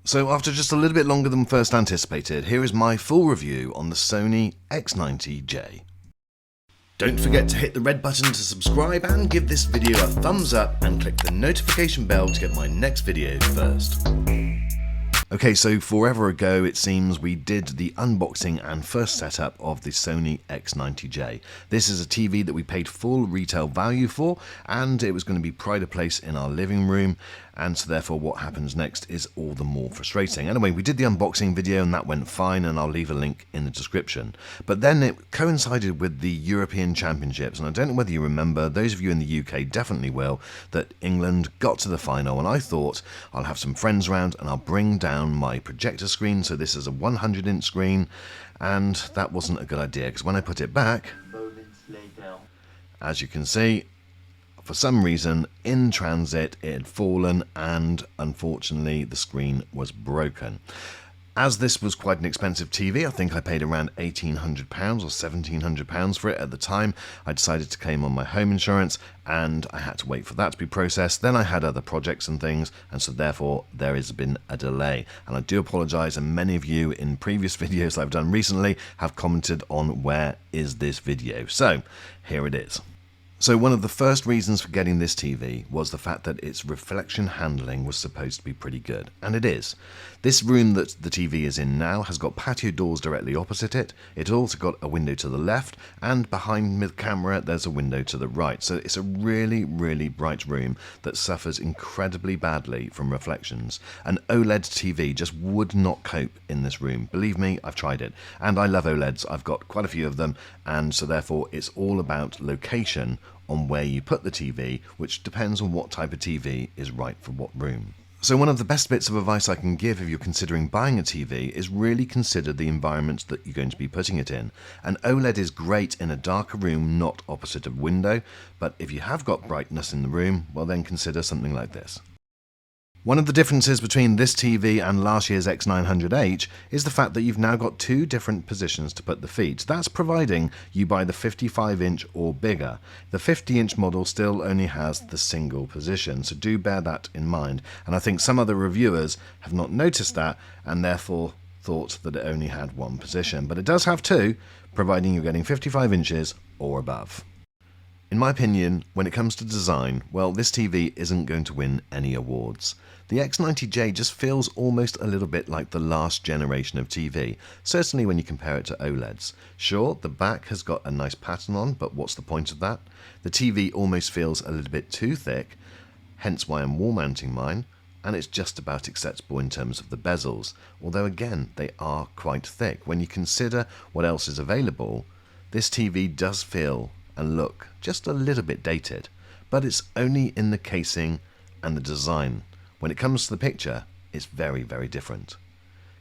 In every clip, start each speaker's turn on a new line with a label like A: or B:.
A: So after just a little bit longer than first anticipated, here is my full review on the Sony X90J. Don't forget to hit the red button to subscribe and give this video a thumbs up and click the notification bell to get my next video first. Okay, so forever ago it seems we did the unboxing and first setup of the Sony X90J. This is a TV that we paid full retail value for, and it was going to be pride of place in our living room, and so therefore what happens next is all the more frustrating. Anyway, we did the unboxing video and that went fine, and I'll leave a link in the description. But then it coincided with the European Championships, and I don't know whether you remember, those of you in the UK definitely will, that England got to the final, and I thought I'll have some friends around and I'll bring down my projector screen. So this is a 100-inch screen, and that wasn't a good idea because when I put it back, as you can see, for some reason in transit it had fallen and unfortunately the screen was broken. As this was quite an expensive TV, I think I paid around £1,800 or £1,700 for it at the time, I decided to claim on my home insurance and I had to wait for that to be processed. Then I had other projects and things, and so therefore there has been a delay. And I do apologise, and many of you in previous videos I've done recently have commented on where is this video. So here it is. So one of the first reasons for getting this TV was the fact that its reflection handling was supposed to be pretty good, and it is. This room that the TV is in now has got patio doors directly opposite it. It also got a window to the left, and behind the camera there's a window to the right. So it's a really, really bright room that suffers incredibly badly from reflections. An OLED TV just would not cope in this room. Believe me, I've tried it, and I love OLEDs. I've got quite a few of them, and so therefore it's all about location on where you put the TV, which depends on what type of TV is right for what room. So one of the best bits of advice I can give if you're considering buying a TV is really consider the environment that you're going to be putting it in. An OLED is great in a darker room, not opposite a window, but if you have got brightness in the room, well then consider something like this. One of the differences between this TV and last year's X900H is the fact that you've now got two different positions to put the feet. That's providing you buy the 55-inch or bigger. The 50-inch model still only has the single position, so do bear that in mind. And I think some other reviewers have not noticed that and therefore thought that it only had one position. But it does have two, providing you're getting 55 inches or above. In my opinion, when it comes to design, well, this TV isn't going to win any awards. The X90J just feels almost a little bit like the last generation of TV, certainly when you compare it to OLEDs. Sure, the back has got a nice pattern on, but what's the point of that? The TV almost feels a little bit too thick, hence why I'm wall mounting mine, and it's just about acceptable in terms of the bezels, although again, they are quite thick. When you consider what else is available, this TV does feel and look just a little bit dated, but it's only in the casing and the design. When it comes to the picture, it's very, very different.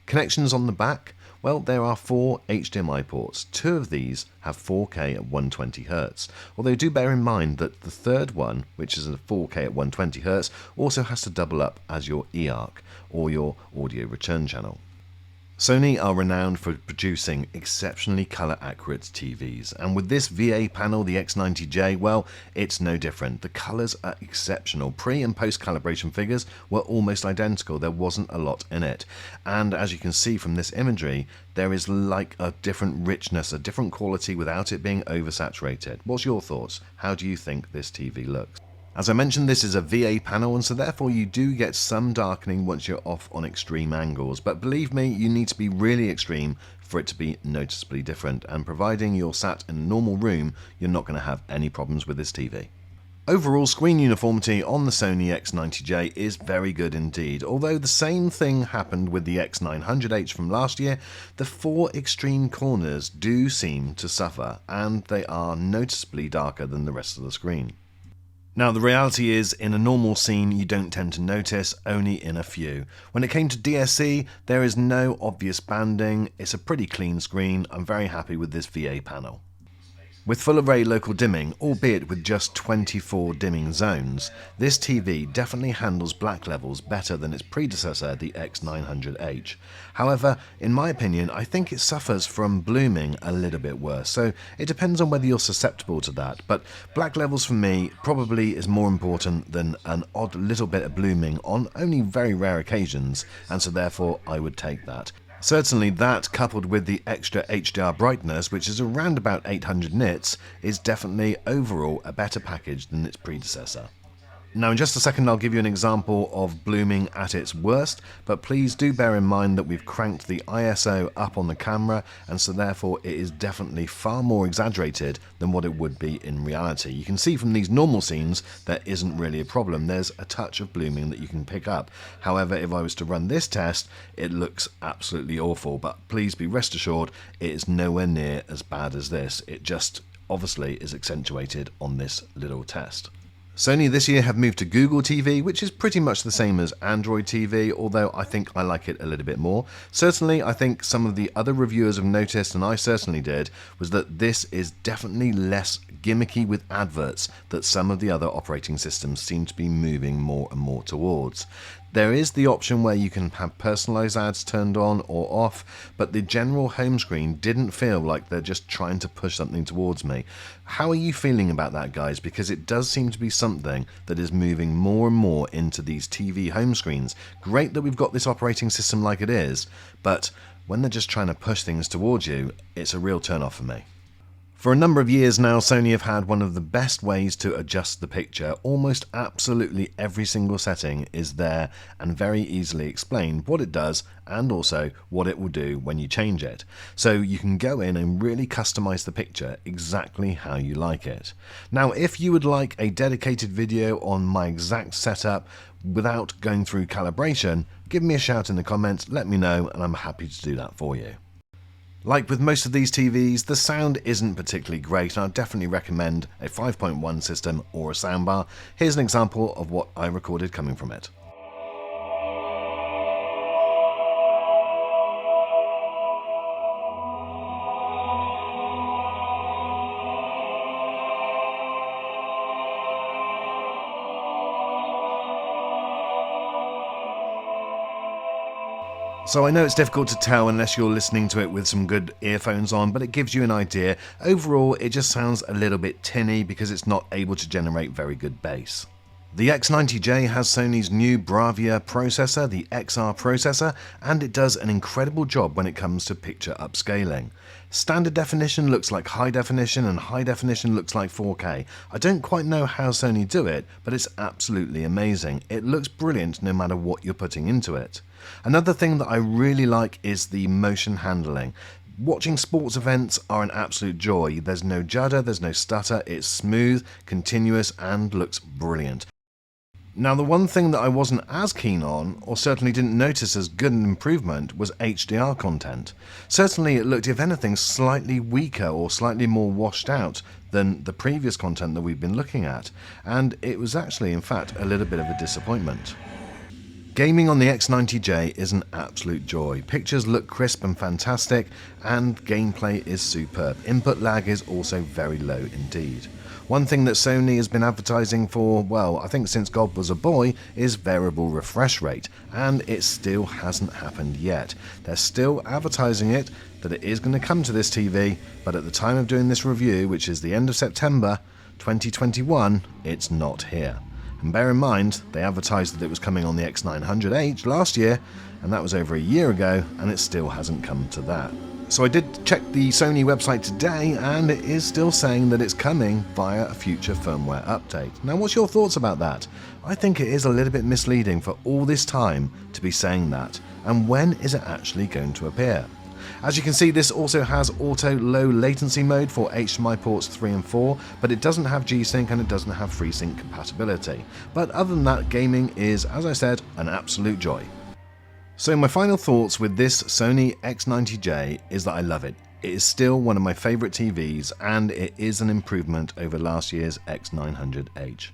A: Connections on the back, well, there are 4 HDMI ports. 2 of these have 4K at 120Hz, although do bear in mind that the third one, which is a 4K at 120Hz, also has to double up as your eARC, or your audio return channel. Sony are renowned for producing exceptionally colour accurate TVs, and with this VA panel, the X90J, well, it's no different. The colours are exceptional. Pre and post calibration figures were almost identical. There wasn't a lot in it, and as you can see from this imagery, there is like a different richness, a different quality without it being oversaturated. What's your thoughts? How do you think this TV looks? As I mentioned, this is a VA panel, and so therefore you do get some darkening once you're off on extreme angles, but believe me, you need to be really extreme for it to be noticeably different, and providing you're sat in a normal room, you're not going to have any problems with this TV. Overall, screen uniformity on the Sony X90J is very good indeed. Although the same thing happened with the X900H from last year, the 4 extreme corners do seem to suffer, and they are noticeably darker than the rest of the screen. Now, the reality is, in a normal scene, you don't tend to notice, only in a few. When it came to DSC, there is no obvious banding. It's a pretty clean screen. I'm very happy with this VA panel. With full array local dimming, albeit with just 24 dimming zones, this TV definitely handles black levels better than its predecessor, the X900H. However, in my opinion, I think it suffers from blooming a little bit worse, so it depends on whether you're susceptible to that, but black levels for me probably is more important than an odd little bit of blooming on only very rare occasions, and so therefore I would take that. Certainly that, coupled with the extra HDR brightness, which is around about 800 nits, is definitely overall a better package than its predecessor. Now in just a second I'll give you an example of blooming at its worst, but please do bear in mind that we've cranked the ISO up on the camera, and so therefore it is definitely far more exaggerated than what it would be in reality. You can see from these normal scenes there isn't really a problem, there's a touch of blooming that you can pick up. However, if I was to run this test, it looks absolutely awful, but please be rest assured it is nowhere near as bad as this. It just obviously is accentuated on this little test. Sony this year have moved to Google TV, which is pretty much the same as Android TV, although I think I like it a little bit more. Certainly, I think some of the other reviewers have noticed, and I certainly did, was that this is definitely less gimmicky with adverts that some of the other operating systems seem to be moving more and more towards. There is the option where you can have personalized ads turned on or off, but the general home screen didn't feel like they're just trying to push something towards me. How are you feeling about that, guys? Because it does seem to be something that is moving more and more into these TV home screens. Great that we've got this operating system like it is, but when they're just trying to push things towards you, it's a real turn off for me. For a number of years now, Sony have had one of the best ways to adjust the picture. Almost absolutely every single setting is there and very easily explained what it does and also what it will do when you change it. So you can go in and really customize the picture exactly how you like it. Now, if you would like a dedicated video on my exact setup without going through calibration, give me a shout in the comments, let me know, and I'm happy to do that for you. Like with most of these TVs, the sound isn't particularly great, and I'd definitely recommend a 5.1 system or a soundbar. Here's an example of what I recorded coming from it. So I know it's difficult to tell unless you're listening to it with some good earphones on, but it gives you an idea. Overall, it just sounds a little bit tinny because it's not able to generate very good bass. The X90J has Sony's new Bravia processor, the XR processor, and it does an incredible job when it comes to picture upscaling. Standard definition looks like high definition and high definition looks like 4K. I don't quite know how Sony do it, but it's absolutely amazing. It looks brilliant no matter what you're putting into it. Another thing that I really like is the motion handling. Watching sports events are an absolute joy. There's no judder, there's no stutter, it's smooth, continuous, and looks brilliant. Now, the one thing that I wasn't as keen on, or certainly didn't notice as good an improvement, was HDR content. Certainly it looked, if anything, slightly weaker or slightly more washed out than the previous content that we've been looking at, and it was actually, in fact, a little bit of a disappointment. Gaming on the X90J is an absolute joy. Pictures look crisp and fantastic, and gameplay is superb. Input lag is also very low indeed. One thing that Sony has been advertising for, well, I think since God was a boy, is variable refresh rate, and it still hasn't happened yet. They're still advertising it, that it is going to come to this TV, but at the time of doing this review, which is the end of September 2021, it's not here. And bear in mind, they advertised that it was coming on the X900H last year, and that was over a year ago, and it still hasn't come to that. So I did check the Sony website today, and it is still saying that it's coming via a future firmware update. Now, what's your thoughts about that? I think it is a little bit misleading for all this time to be saying that, and when is it actually going to appear? As you can see, this also has auto low latency mode for HDMI ports 3 and 4, but it doesn't have G-Sync and it doesn't have FreeSync compatibility. But other than that, gaming is, as I said, an absolute joy. So my final thoughts with this Sony X90J is that I love it. It is still one of my favourite TVs, and it is an improvement over last year's X900H.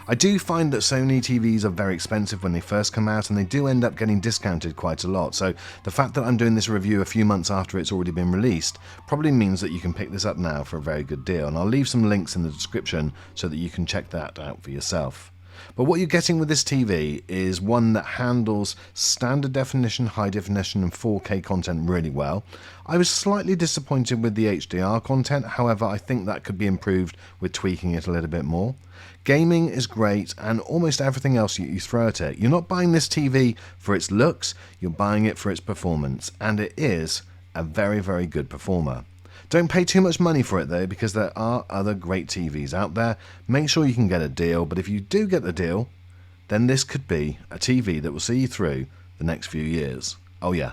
A: I do find that Sony TVs are very expensive when they first come out, and they do end up getting discounted quite a lot, so the fact that I'm doing this review a few months after it's already been released probably means that you can pick this up now for a very good deal, and I'll leave some links in the description so that you can check that out for yourself. But what you're getting with this TV is one that handles standard definition, high definition and 4K content really well. I was slightly disappointed with the HDR content, however I think that could be improved with tweaking it a little bit more. Gaming is great, and almost everything else you throw at it. You're not buying this TV for its looks, you're buying it for its performance, and it is a very, very good performer. Don't pay too much money for it though, because there are other great TVs out there. Make sure you can get a deal, but if you do get the deal, then this could be a TV that will see you through the next few years. Oh yeah,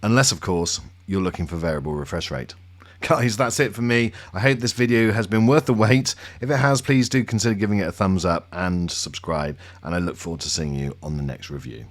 A: unless of course you're looking for variable refresh rate. Guys, that's it for me. I hope this video has been worth the wait. If it has, please do consider giving it a thumbs up and subscribe, and I look forward to seeing you on the next review.